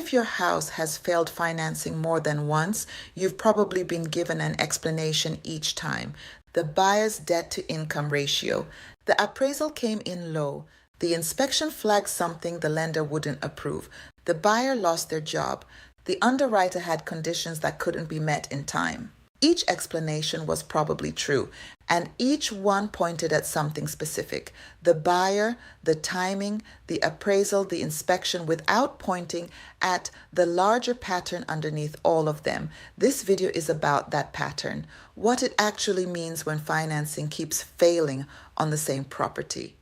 If your house has failed financing more than once, you've probably been given an explanation each time. The buyer's debt to income ratio. The appraisal came in low. The inspection flagged something the lender wouldn't approve. The buyer lost their job. The underwriter had conditions that couldn't be met in time. Each explanation was probably true, and each one pointed at something specific: the buyer, the timing, the appraisal, the inspection, without pointing at the larger pattern underneath all of them. This video is about that pattern, what it actually means when financing keeps failing on the same property,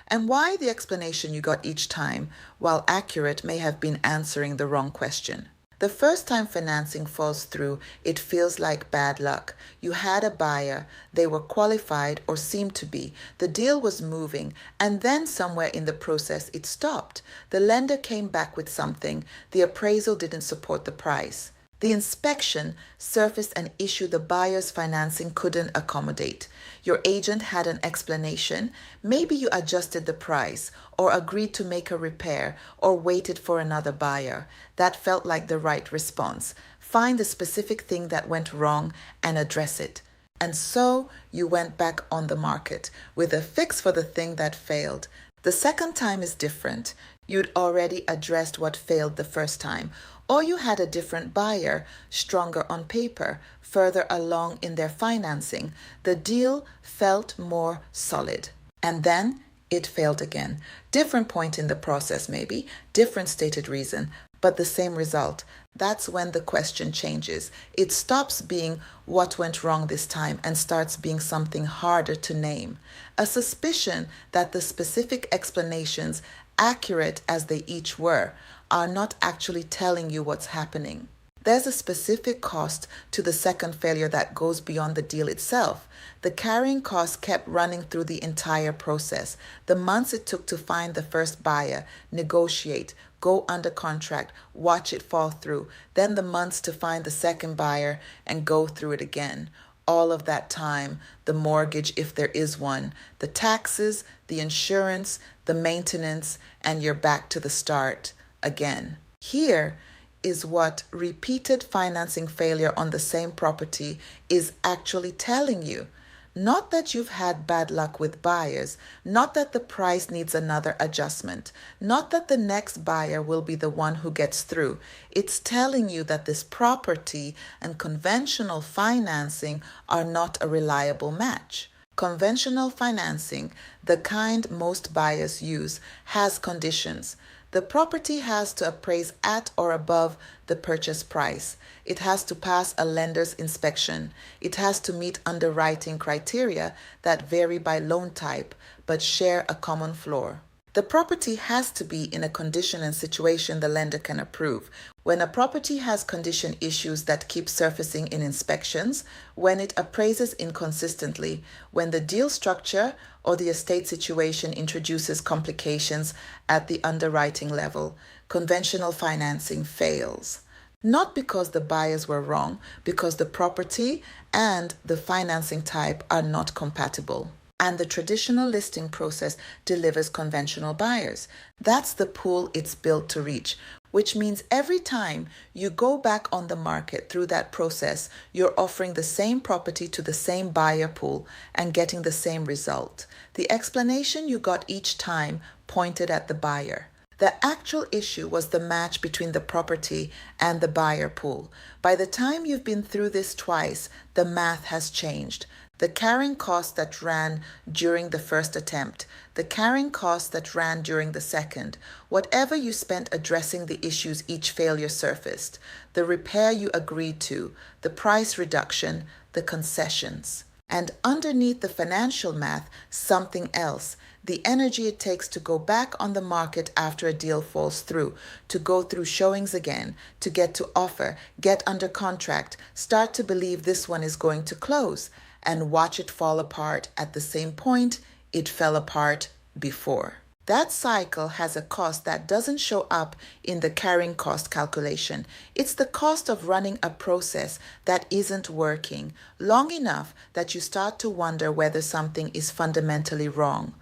and why the explanation you got each time, while accurate, may have been answering the wrong question. The first time financing falls through, it feels like bad luck. You had a buyer, they were qualified or seemed to be, the deal was moving, and then somewhere in the process it stopped. The lender came back with something, the appraisal didn't support the price. The inspection surfaced an issue the buyer's financing couldn't accommodate. Your agent had an explanation. Maybe you adjusted the price, or agreed to make a repair, or waited for another buyer. That felt like the right response. Find the specific thing that went wrong and address it. And so you went back on the market with a fix for the thing that failed. The second time is different. You'd already addressed what failed the first time, or you had a different buyer, stronger on paper, further along in their financing. The deal felt more solid. And then it failed again. Different point in the process maybe, different stated reason, but the same result. That's when the question changes. It stops being what went wrong this time and starts being something harder to name. A suspicion that the specific explanations, accurate as they each were, are not actually telling you what's happening. There's a specific cost to the second failure that goes beyond the deal itself. The carrying cost kept running through the entire process. The months it took to find the first buyer, negotiate, go under contract, watch it fall through, then the months to find the second buyer and go through it again. All of that time, the mortgage, if there is one, the taxes, the insurance, the maintenance, and you're back to the start again. Here is what repeated financing failure on the same property is actually telling you. Not that you've had bad luck with buyers, not that the price needs another adjustment, not that the next buyer will be the one who gets through. It's telling you that this property and conventional financing are not a reliable match. Conventional financing, the kind most buyers use, has conditions. The property has to appraise at or above the purchase price. It has to pass a lender's inspection. It has to meet underwriting criteria that vary by loan type but share a common floor. The property has to be in a condition and situation the lender can approve. When a property has condition issues that keep surfacing in inspections, when it appraises inconsistently, when the deal structure or the estate situation introduces complications at the underwriting level, conventional financing fails. Not because the buyers were wrong, because the property and the financing type are not compatible. And the traditional listing process delivers conventional buyers. That's the pool it's built to reach, which means every time you go back on the market through that process, you're offering the same property to the same buyer pool and getting the same result. The explanation you got each time pointed at the buyer. The actual issue was the match between the property and the buyer pool. By the time you've been through this twice, the math has changed. The carrying cost that ran during the first attempt, the carrying cost that ran during the second, whatever you spent addressing the issues each failure surfaced, the repair you agreed to, the price reduction, the concessions. And underneath the financial math, something else, the energy it takes to go back on the market after a deal falls through, to go through showings again, to get to offer, get under contract, start to believe this one is going to close, and watch it fall apart at the same point it fell apart before. That cycle has a cost that doesn't show up in the carrying cost calculation. It's the cost of running a process that isn't working long enough that you start to wonder whether something is fundamentally wrong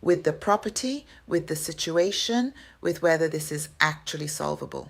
with the property, with the situation, with whether this is actually solvable.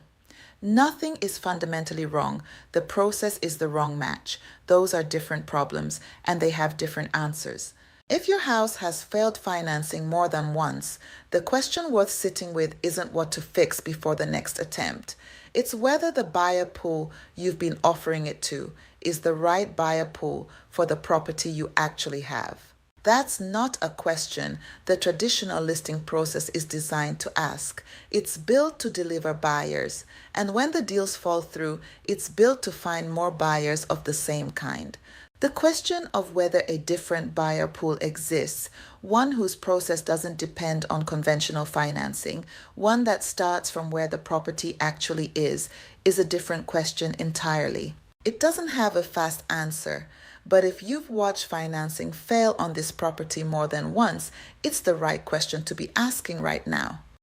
Nothing is fundamentally wrong. The process is the wrong match. Those are different problems, and they have different answers. If your house has failed financing more than once, the question worth sitting with isn't what to fix before the next attempt. It's whether the buyer pool you've been offering it to is the right buyer pool for the property you actually have. That's not a question the traditional listing process is designed to ask. It's built to deliver buyers, and when the deals fall through, it's built to find more buyers of the same kind. The question of whether a different buyer pool exists, one whose process doesn't depend on conventional financing, one that starts from where the property actually is a different question entirely. It doesn't have a fast answer, but if you've watched financing fail on this property more than once, it's the right question to be asking right now.